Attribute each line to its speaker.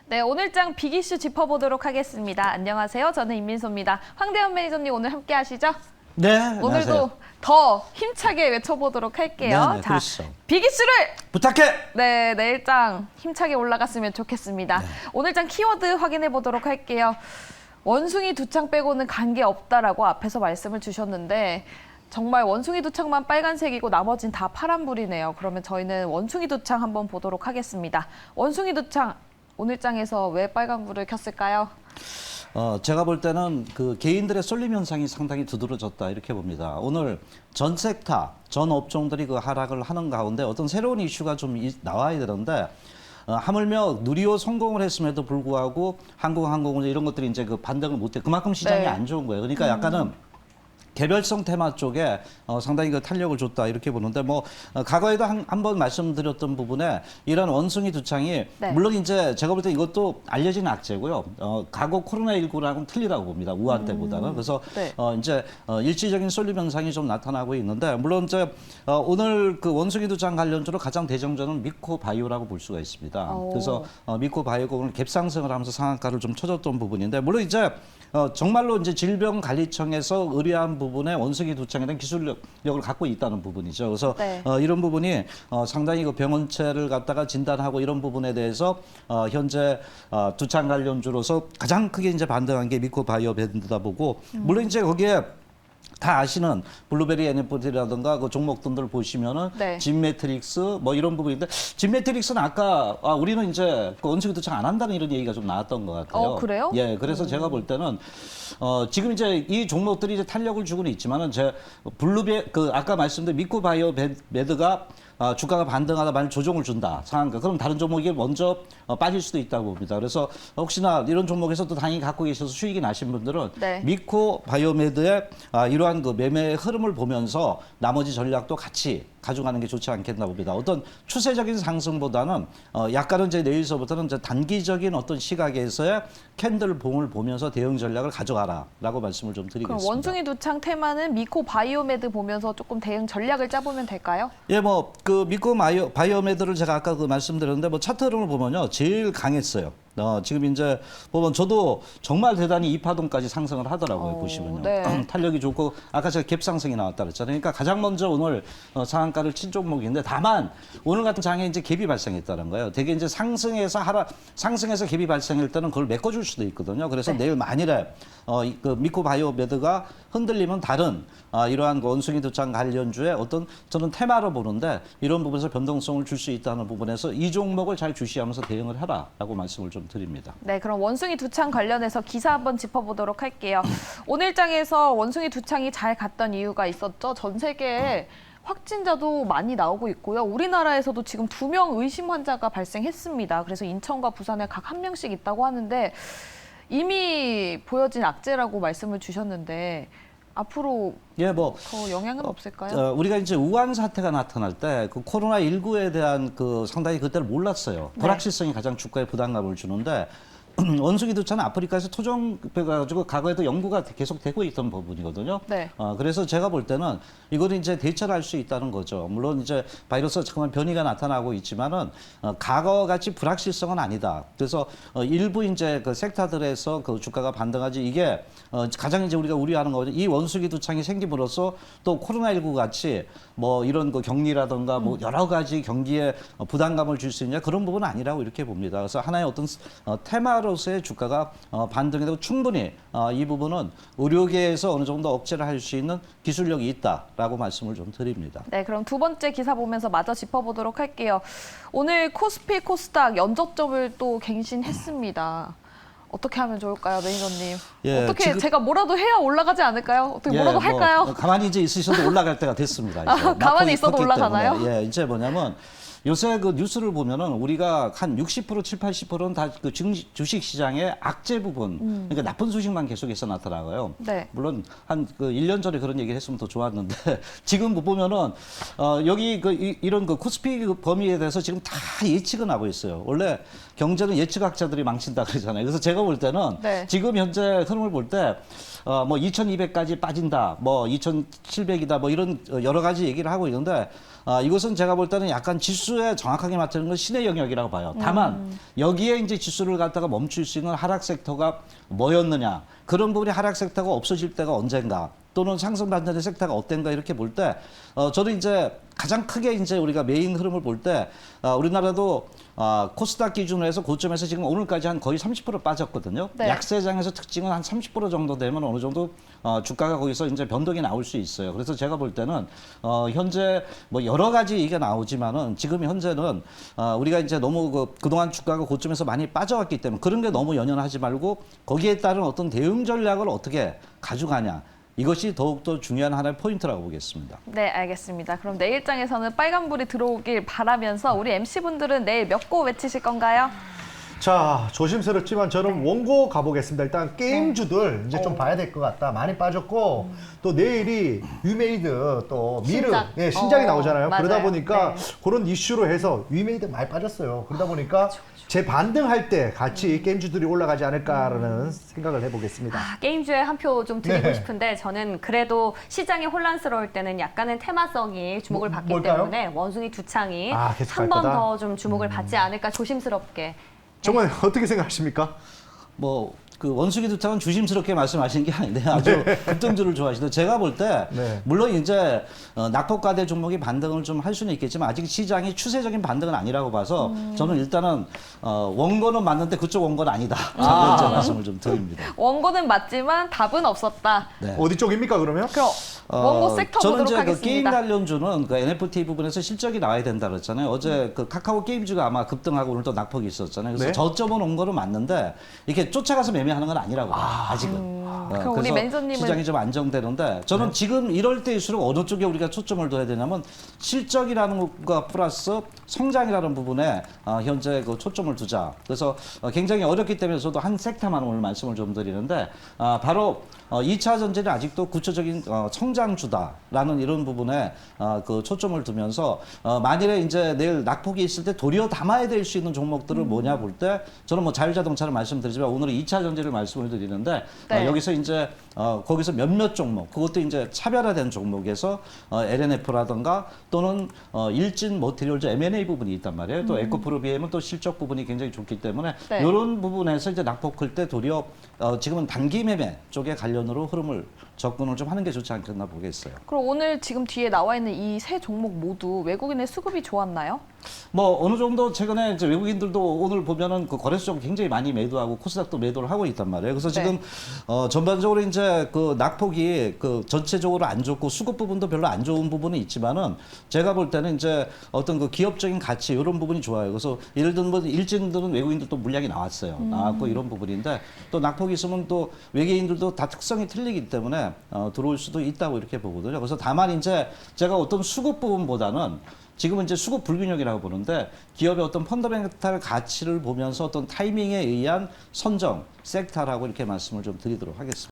Speaker 1: 네, 오늘장 빅 이슈 짚어보도록 하겠습니다. 안녕하세요. 저는 임민소입니다. 황대현 매니저님 오늘 함께 하시죠?
Speaker 2: 네,
Speaker 1: 오늘도
Speaker 2: 안녕하세요.
Speaker 1: 더 힘차게 외쳐보도록 할게요.
Speaker 2: 네,
Speaker 1: 자,
Speaker 2: 그러시죠.
Speaker 1: 빅 이슈를!
Speaker 2: 부탁해!
Speaker 1: 네, 내일장 힘차게 올라갔으면 좋겠습니다. 오늘장 키워드 확인해 보도록 할게요. 원숭이 두 창 빼고는 관계 없다라고 앞에서 말씀을 주셨는데 정말 원숭이 두 창만 빨간색이고 나머진 다 파란불이네요. 그러면 저희는 원숭이 두 창 한번 보도록 하겠습니다. 원숭이 두 창, 오늘장에서 왜 빨간불을 켰을까요?
Speaker 2: 제가 볼 때는 그 개인들의 쏠림 현상이 상당히 두드러졌다 이렇게 봅니다. 오늘 전 섹터, 전 업종들이 그 하락을 하는 가운데 어떤 새로운 이슈가 좀 나와야 되는데 하물며 누리호 성공을 했음에도 불구하고 한국항공운전 이런 것들이 이제 그 반등을 못해 그만큼 시장이
Speaker 1: 네.
Speaker 2: 안 좋은 거예요. 그러니까 약간은 개별성 테마 쪽에 상당히 그 탄력을 줬다 이렇게 보는데 뭐 과거에도 한 번 말씀드렸던 부분에 이런 원숭이 두 창이
Speaker 1: 네.
Speaker 2: 물론 이제 제가 볼 때 이것도 알려진 악재고요. 과거 코로나19라고는 틀리다고 봅니다. 우한 때보다는. 그래서
Speaker 1: 네.
Speaker 2: 이제 일시적인 쏠림 현상이 좀 나타나고 있는데 물론 이제 오늘 그 원숭이 두 창 관련주로 가장 대장주는 미코바이오라고 볼 수가 있습니다. 그래서 미코바이오가 오늘 갭상승을 하면서 상한가를 좀 쳐줬던 부분인데 물론 이제 정말로 이제 질병관리청에서 의뢰한 부분에 원숭이 두 창에 대한 기술력을 갖고 있다는 부분이죠. 그래서
Speaker 1: 네.
Speaker 2: 이런 부분이 상당히 그 병원체를 갖다가 진단하고 이런 부분에 대해서 현재 두 창 관련주로서 가장 크게 이제 반등한 게 미코바이오 밴드다 보고 물론 이제 거기에 다 아시는 블루베리 NFT라든가 그 종목들을 보시면은
Speaker 1: 네.
Speaker 2: 진매트릭스 뭐 이런 부분인데 진매트릭스는 아까 우리는 이제 그 원숭이 두창 안 한다는 이런 얘기가 좀 나왔던 것 같아요.
Speaker 1: 그래요?
Speaker 2: 예, 그래서 제가 볼 때는 지금 이제 이 종목들이 이제 탄력을 주고는 있지만은 제 그 아까 말씀드린 미코바이오 매드가 주가가 반등하다 만약 조정을 준다 상한가 그럼 다른 종목이 먼저 빠질 수도 있다고 봅니다. 그래서 혹시나 이런 종목에서 또 당연히 갖고 계셔서 수익이 나신 분들은
Speaker 1: 네.
Speaker 2: 미코 바이오메드의 이러한 그 매매의 흐름을 보면서 나머지 전략도 같이 가져가는 게 좋지 않겠나 봅니다. 어떤 추세적인 상승보다는 약간은 이제 내일서부터는 이제 단기적인 어떤 시각에서의 캔들 봉을 보면서 대응 전략을 가져가라라고 말씀을 좀 드리겠습니다.
Speaker 1: 그럼 원숭이 두 창 테마는 미코 바이오메드 보면서 조금 대응 전략을 짜보면 될까요?
Speaker 2: 예, 뭐 그 미코 바이오메드를 제가 아까 그 말씀드렸는데 뭐 차트 흐름을 보면요 제일 강했어요. 지금 이제 보면 저도 정말 대단히 이파동까지 상승을 하더라고요. 보시면요.
Speaker 1: 네.
Speaker 2: 탄력이 좋고 아까 제가 갭상승이 나왔다 그랬잖아요. 그러니까 가장 먼저 오늘 상한가를 친 종목인데 다만 오늘 같은 장에 이제 갭이 발생했다는 거예요. 되게 이제 상승해서 갭이 발생할 때는 그걸 메꿔줄 수도 있거든요. 그래서
Speaker 1: 네.
Speaker 2: 내일 만일에 그 미코바이오메드가 흔들리면 다른 이러한 원숭이 두창 관련주의 어떤 저는 테마로 보는데 이런 부분에서 변동성을 줄 수 있다는 부분에서 이 종목을 잘 주시하면서 대응을 해라라고 말씀을 좀 드립니다.
Speaker 1: 네, 그럼 원숭이 두 창 관련해서 기사 한번 짚어보도록 할게요. 오늘장에서 원숭이 두 창이 잘 갔던 이유가 있었죠. 전 세계에 확진자도 많이 나오고 있고요. 우리나라에서도 지금 2명 의심 환자가 발생했습니다. 그래서 인천과 부산에 각 1명씩 있다고 하는데 이미 보여진 악재라고 말씀을 주셨는데 앞으로
Speaker 2: 예, 뭐
Speaker 1: 더 영향은 없을까요?
Speaker 2: 우리가 이제 우한 사태가 나타날 때 그 코로나19에 대한 그 상당히 그때를 몰랐어요.
Speaker 1: 네.
Speaker 2: 불확실성이 가장 주가에 부담감을 주는데 원숭이 두차는 아프리카에서 토종돼가지고 과거에도 연구가 계속 되고 있던 부분이거든요.
Speaker 1: 네.
Speaker 2: 그래서 제가 볼 때는 이거는 이제 대처를 할 수 있다는 거죠. 물론 이제 바이러스가 잠깐만 변이가 나타나고 있지만은 과거 같이 불확실성은 아니다. 그래서 일부 이제 그 섹터들에서 그 주가가 반등하지 이게 가장 이제 우리가 우려하는 거죠. 이 원숭이 두창이 생김으로써 또 코로나19 같이 뭐 이런 그 격리라든가 뭐 여러 가지 경기에 부담감을 줄 수 있냐 그런 부분은 아니라고 이렇게 봅니다. 그래서 하나의 어떤 테마로서의 주가가 반등이 되고 충분히 이 부분은 의료계에서 어느 정도 억제를 할 수 있는 기술력이 있다라고 말씀을 좀 드립니다.
Speaker 1: 네, 그럼 두 번째 기사 보면서 마저 짚어보도록 할게요. 오늘 코스피 코스닥 연접점을 또 갱신했습니다. 어떻게 하면 좋을까요, 매니저님?
Speaker 2: 예,
Speaker 1: 어떻게
Speaker 2: 지금-
Speaker 1: 제가 뭐라도 해야 올라가지 않을까요? 어떻게 뭐라도 할까요?
Speaker 2: 가만히 이제 있으셔도 올라갈 때가 됐습니다. 이제.
Speaker 1: 가만히
Speaker 2: 낙폭이
Speaker 1: 있어도
Speaker 2: 컸기
Speaker 1: 올라가나요?
Speaker 2: 때문에. 예, 이제 뭐냐면 요새 그 뉴스를 보면은 우리가 한 60%, 80%는 다 그 주식 시장의 악재 부분, 그러니까 나쁜 소식만 계속해서 나타나고요.
Speaker 1: 네.
Speaker 2: 물론 한 그 1년 전에 그런 얘기를 했으면 더 좋았는데 지금 보면은 여기 이런 그 코스피 그 범위에 대해서 지금 다 예측은 하고 있어요. 원래 경제는 예측학자들이 망친다 그러잖아요. 그래서 제가 볼 때는
Speaker 1: 네.
Speaker 2: 지금 현재 흐름을 볼 때 뭐 2200까지 빠진다, 뭐 2700이다, 뭐 이런 여러 가지 얘기를 하고 있는데 이것은 제가 볼 때는 약간 지수에 정확하게 맞추는 건 신의 영역이라고 봐요. 다만 여기에 이제 지수를 갖다가 멈출 수 있는 하락 섹터가 뭐였느냐, 그런 부분이 하락 섹터가 없어질 때가 언젠가, 또는 상승 반전의 섹터가 어땠가 이렇게 볼 때 저는 이제 가장 크게 이제 우리가 메인 흐름을 볼 때 우리나라도 코스닥 기준으로 해서 고점에서 지금 오늘까지 한 거의 30% 빠졌거든요.
Speaker 1: 네.
Speaker 2: 약세장에서 특징은 한 30% 정도 되면 어느 정도 주가가 거기서 이제 변동이 나올 수 있어요. 그래서 제가 볼 때는 현재 뭐 여러 가지 얘기가 나오지만은 지금 현재는 우리가 이제 너무 그동안 주가가 고점에서 많이 빠져왔기 때문에 그런 게 너무 연연하지 말고 거기에 따른 어떤 대응 전략을 어떻게 가져가냐. 이것이 더욱더 중요한 하나의 포인트라고 보겠습니다.
Speaker 1: 네, 알겠습니다. 그럼 내일장에서는 빨간불이 들어오길 바라면서 우리 MC분들은 내일 몇 고 외치실 건가요?
Speaker 3: 자, 조심스럽지만 저는 원고 가보겠습니다. 일단 게임주들 이제 좀 봐야 될 것 같다. 많이 빠졌고 또 내일이 위메이드 또 미르
Speaker 1: 신작.
Speaker 3: 네, 신작이 나오잖아요.
Speaker 1: 맞아요.
Speaker 3: 그러다 보니까
Speaker 1: 네.
Speaker 3: 그런 이슈로 해서 위메이드 많이 빠졌어요. 그러다 보니까 재반등할 때 같이 게임주들이 올라가지 않을까라는 생각을 해보겠습니다.
Speaker 4: 게임주에 한 표 좀 드리고
Speaker 3: 네.
Speaker 4: 싶은데 저는 그래도 시장이 혼란스러울 때는 약간은 테마성이 주목을 받기
Speaker 3: 뭘까요?
Speaker 4: 때문에 원숭이 두창이
Speaker 3: 계속
Speaker 4: 한
Speaker 3: 갈
Speaker 4: 번
Speaker 3: 거다?
Speaker 4: 더 좀 주목을 받지 않을까 조심스럽게.
Speaker 3: 정말 어떻게 생각하십니까?
Speaker 2: 뭐 그 원숭이 두창은 조심스럽게 말씀하시는 게 아닌데 아주 급등주를 좋아하시는데 제가 볼 때
Speaker 3: 네.
Speaker 2: 물론 이제 낙폭과대 종목이 반등을 좀 할 수는 있겠지만 아직 시장이 추세적인 반등은 아니라고 봐서 저는 일단은 원고는 맞는데 그쪽 원고는 아니다. 첫 번째 말씀을 좀 드립니다.
Speaker 1: 원고는 맞지만 답은 없었다.
Speaker 2: 네.
Speaker 3: 어디 쪽입니까 그러면?
Speaker 1: 그럼 원고 섹터
Speaker 2: 저는
Speaker 1: 보도록
Speaker 2: 이제 그 게임
Speaker 1: 하겠습니다.
Speaker 2: 관련주는 그 NFT 부분에서 실적이 나와야 된다 그랬잖아요. 어제 그 카카오 게임주가 아마 급등하고 오늘 또 낙폭이 있었잖아요. 그래서
Speaker 3: 네.
Speaker 2: 저점은 온 거는 맞는데 이렇게 쫓아가서 매매하는 건 아니라고 봐요. 아직은.
Speaker 1: 그럼 우리
Speaker 2: 그래서
Speaker 1: 매니저님은-
Speaker 2: 시장이 좀 안정되는데 저는 지금 이럴 때일수록 어느 쪽에 우리가 초점을 둬야 되냐면 실적이라는 것과 플러스 성장이라는 부분에 현재 그 초점을 두자. 그래서 굉장히 어렵기 때문에 저도 한 섹터만 오늘 말씀을 좀 드리는데 바로 2차 전지는 아직도 구체적인 성장주다라는 이런 부분에 그 초점을 두면서 만일에 이제 내일 낙폭이 있을 때 도리어 담아야 될 수 있는 종목들을 뭐냐 볼 때 저는 뭐 자율자동차를 말씀드리지만 오늘은 2차 전지를 말씀을 드리는데
Speaker 1: 네.
Speaker 2: 여기서 이제 거기서 몇몇 종목 그것도 이제 차별화된 종목에서 LNF라든가 또는 일진 머티리얼즈 M&A 부분이 있단 말이에요. 또 에코프로비엠은 또 실적 부분이 굉장히 좋기 때문에
Speaker 1: 네.
Speaker 2: 이런 부분에서 이제 낙폭 클 때 도리어 지금은 단기 매매 쪽에 관련으로 흐름을 접근을 좀 하는 게 좋지 않겠나 보겠어요.
Speaker 1: 그럼 오늘 지금 뒤에 나와 있는 이 세 종목 모두 외국인의 수급이 좋았나요?
Speaker 2: 뭐 어느 정도 최근에 이제 외국인들도 오늘 보면은 그 거래소 쪽 굉장히 많이 매도하고 코스닥도 매도를 하고 있단 말이에요. 그래서 지금 전반적으로 이제 그 낙폭이 그 전체적으로 안 좋고 수급 부분도 별로 안 좋은 부분이 있지만은 제가 볼 때는 이제 어떤 그 기업적인 가치 이런 부분이 좋아요. 그래서 예를 들면 뭐 일진들은 외국인들 또 물량이 나왔어요. 나왔고 이런 부분인데 또 낙폭이 있으면 또 외계인들도 다 특성이 틀리기 때문에 들어올 수도 있다고 이렇게 보거든요. 그래서 다만 이제 제가 어떤 수급 부분보다는 지금은 이제 수급 불균형이라고 보는데 기업의 어떤 펀더멘탈 가치를 보면서 어떤 타이밍에 의한 선정 섹터라고 이렇게 말씀을 좀 드리도록 하겠습니다.